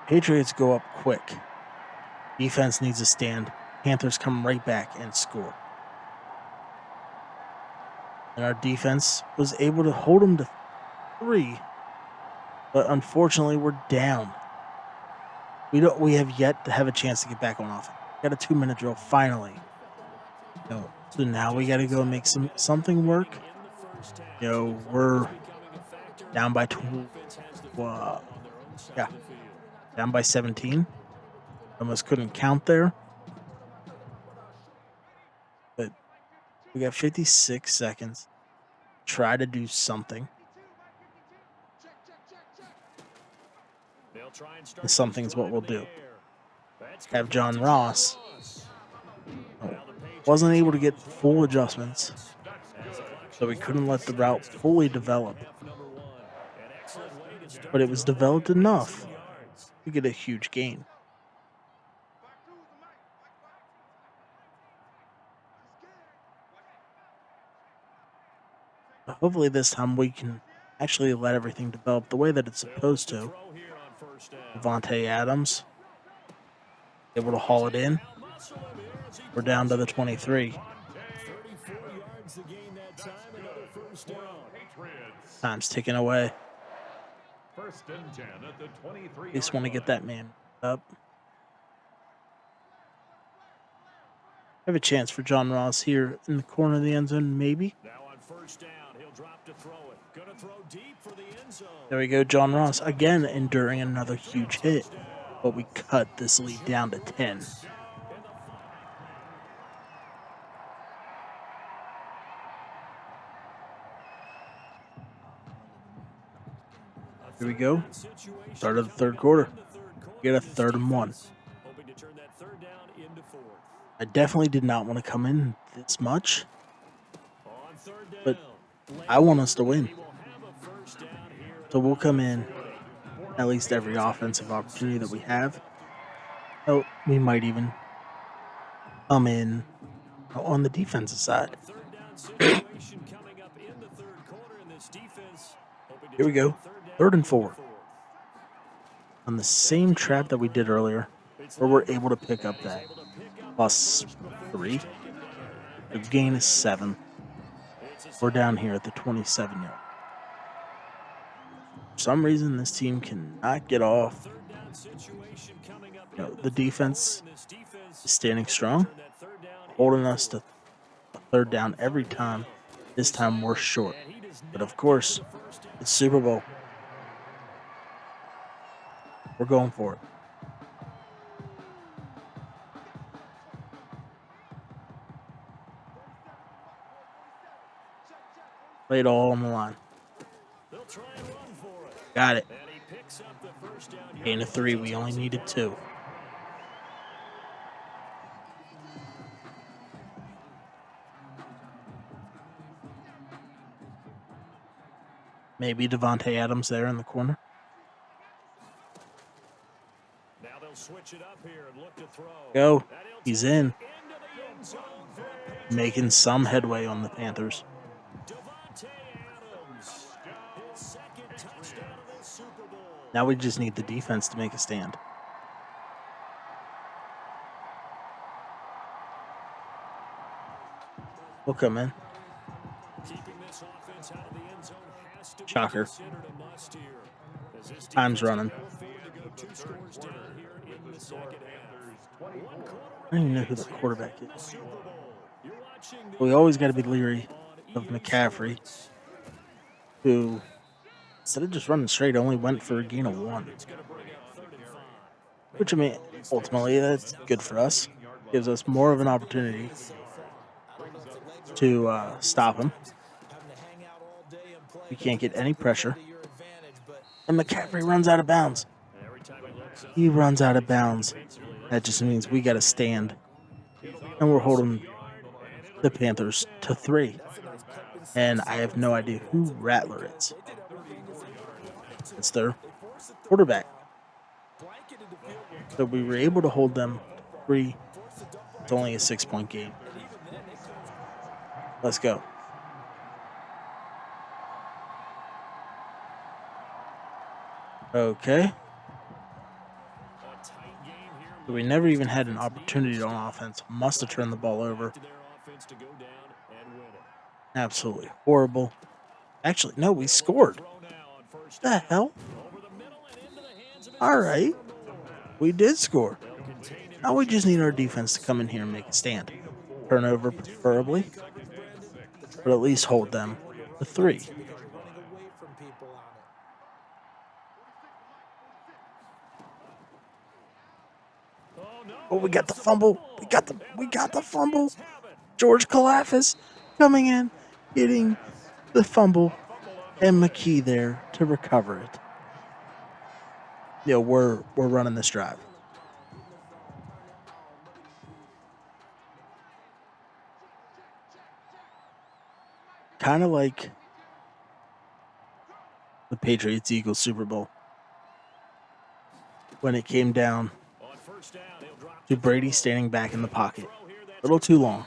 Patriots go up quick. Defense needs to stand. Panthers come right back and score. And our defense was able to hold them to 3, but unfortunately we're down. We have yet to have a chance to get back on offense. Got a 2-minute drill finally. So now we got to go make something work. We're down by yeah, down by 17. Almost couldn't count there, but we got 56 seconds. Try to do something. And something's what we'll do. Have John Ross. Wasn't able to get full adjustments, so we couldn't let the route fully develop. But it was developed enough to get a huge gain. Hopefully this time we can actually let everything develop the way that it's supposed to. Devontae Adams able to haul it in. We're down to the 23. Time's ticking away. First and 10 at the 23. At least want to get that man up. Have a chance for John Ross here in the corner of the end zone, maybe. Now on first down, he'll drop to throw it. Gonna throw deep for the end zone. There we go, John Ross again enduring another huge hit. But we cut this lead down to 10. Here we go. Start of the third quarter. Get a 3rd and 1. I definitely did not want to come in this much, but I want us to win. So we'll come in at least every offensive opportunity that we have. Oh, we might even come in on the defensive side. Here we go. 3rd and 4. On the same trap that we did earlier, where we're able to pick up that +3. The gain is 7. We're down here at the 27-yard. For some reason, this team cannot get off. The defense is standing strong, holding us to a 3rd down every time. This time we're short. But of course, it's Super Bowl. We're going for it. Lay it all on the line. Got it. Gain of 3. We only needed 2. Maybe Devontae Adams there in the corner. Now they'll switch it up here and look to throw. Go. He's in. Making some headway on the Panthers. Now we just need the defense to make a stand. We'll come in. Shocker. Time's running. I don't even know who the quarterback is. We always got to be leery of McCaffrey, who, instead of just running straight, only went for a gain of 1. Which, I mean, ultimately, that's good for us. Gives us more of an opportunity to stop him. We can't get any pressure. And McCaffrey runs out of bounds. He runs out of bounds. That just means we got to stand. And we're holding the Panthers to 3. And I have no idea who Rattler is. It's their quarterback. So we were able to hold them 3. It's only a 6-point game. Let's go. Okay. So we never even had an opportunity on offense. Must have turned the ball over. Absolutely horrible. Actually, no, we scored. What the hell? All right. We did score. They'll contain him Now we just need our defense to come in here and make a stand. Turnover preferably, but at least hold them to 3. Because you're running away from people on it. Oh, no, Oh, we got the it's a fumble. fumble. We And got the fumble. Patriots have it. George Kalafis coming in, getting the fumble, and McKee there to recover it. We're running this drive. Kind of like the Patriots-Eagles Super Bowl when it came down On first down, he'll drop to to Brady throw. standing back in the pocket. Throw here, that's A little gonna too be long.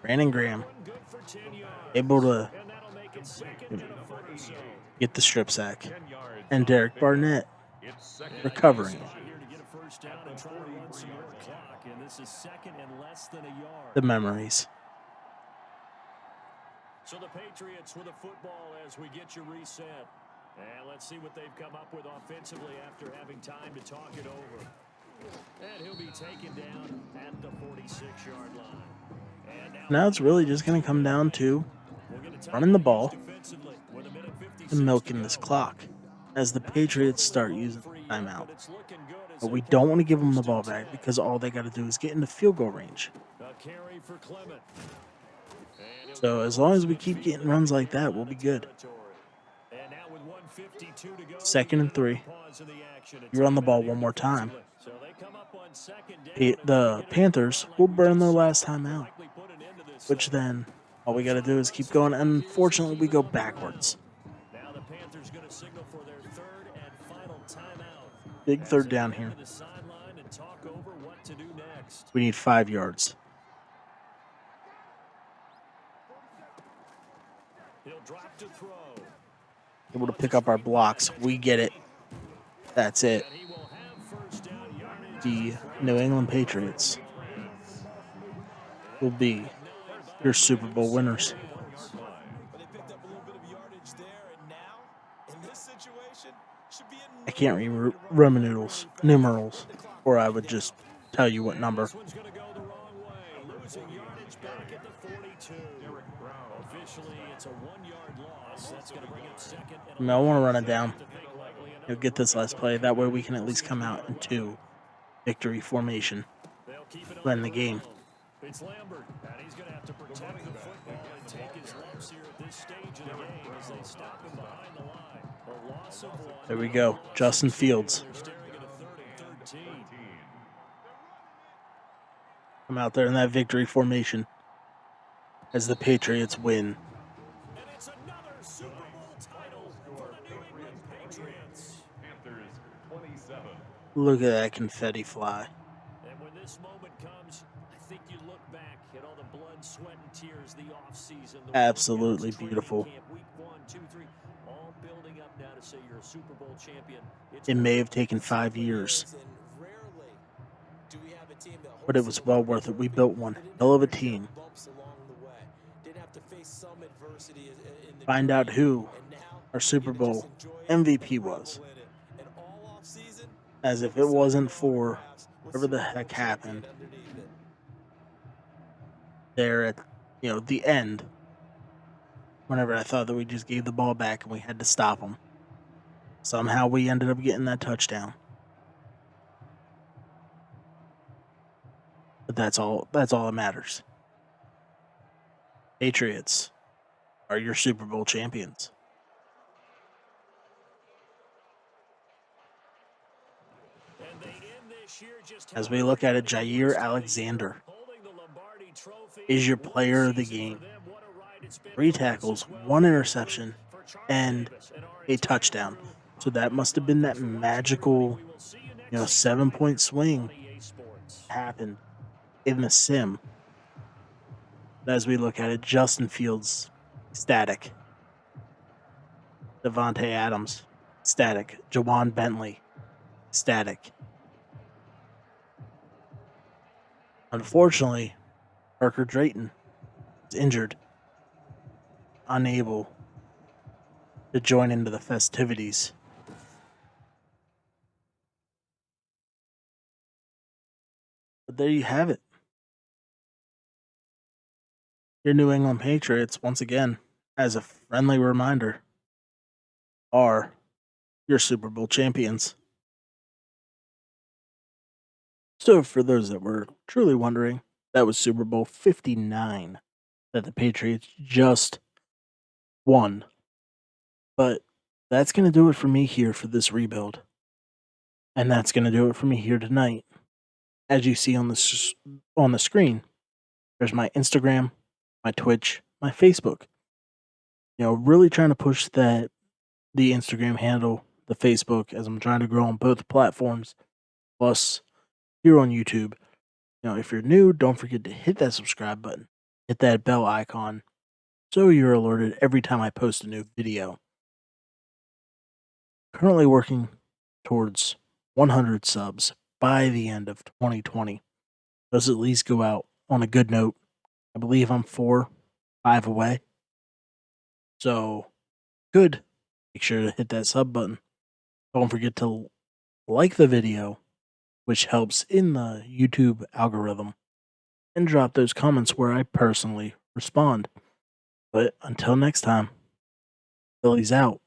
Brandon Graham one good for 10 yards. able to And that'll make it second and a foot or so. get the strip sack. 10 yards And on Derek pickup. Barnett It's second recovering and it. Spot here to get a first down and try to run some more clock. And this is second and less than a yard. The memories. So the Patriots with a football as we get you reset. And let's see what they've come up with offensively after having time to talk it over. And he'll be taken down at the 46-yard line. And Now it's really just going to come down to running the ball and milking this clock as the Patriots start using the timeout. But we don't want to give them the ball back because all they got to do is get into field goal range. So as long as we keep getting runs like that, we'll be good. 2nd and 3. You run the ball one more time. The Panthers will burn their last time out, which then all we got to do is keep going. And unfortunately, we go backwards. Now the Panthers going to signal for their third and final timeout. Big third down here. To the sideline and talk over what to do next. We need 5 yards. He'll drop to throw. Able to pick up our blocks. We get it. That's it. And he will have first down yardage. The New England Patriots will be your Super Bowl winners. But they picked up a little bit of yardage there, and now, in this situation, should be I can't read Roman numerals, or I would just tell you what number. This one's going to go the wrong way. Losing yardage back at the 42. Officially, it's a 1-yard loss. That's going to bring up second and I want to run it down. You'll get this last play. That way we can at least come out into victory formation to end the game. It's Lambert, and he's going to have to protect the football and take his lumps here at this stage of the game as they stop him behind the line. A loss of 1. There we go. Justin Fields. They're staring at a 3rd and 13. I'm out there in that victory formation as the Patriots win. And it's another Super Bowl title for the New England Patriots. Panthers 27. Look at that confetti fly. And when this moment comes, I think you look back at all the blood, sweat, and tears the offseason. Absolutely beautiful. Camp, week 1, 2, 3, all building up now to say you're a Super Bowl champion. It may have taken 5 years, And rarely do we have a team that but it was well worth it. We built one hell of a team. bumps along the way. Didn't have to face some adversity in the Find out who and now our Super you can just Bowl enjoy it, MVP was. revel in it. And all offseason, As if it wasn't for whatever the heck happened underneath it. there at the end. Whenever I thought that we just gave the ball back and we had to stop them. Somehow we ended up getting that touchdown. But that's all that matters. Patriots are your Super Bowl champions. And they end this year just As we look at it, Jair Alexander holding the Lombardi trophy. is your player of the game. 3 tackles, 1 interception, and a touchdown. So that must have been that magical, 7-point swing happened in the sim. As we look at it, Justin Fields, static. Devontae Adams, static. Jawan Bentley, static. Unfortunately, Parker Drayton is injured, unable to join into the festivities. But there you have it. Your New England Patriots, once again, as a friendly reminder, are your Super Bowl champions. So, for those that were truly wondering, that was Super Bowl 59 that the Patriots just won. But that's going to do it for me here for this rebuild. And that's going to do it for me here tonight. As you see on the screen, there's my Instagram, my Twitch, my Facebook. Really trying to push the Instagram handle, the Facebook, as I'm trying to grow on both platforms. Plus, here on YouTube, if you're new, don't forget to hit that subscribe button, hit that bell icon, so you're alerted every time I post a new video. Currently working towards 100 subs by the end of 2020. Let's at least go out on a good note. I believe I'm 5 away. So, good. Make sure to hit that sub button. Don't forget to like the video, which helps in the YouTube algorithm, and drop those comments where I personally respond. But until next time, Billy's out.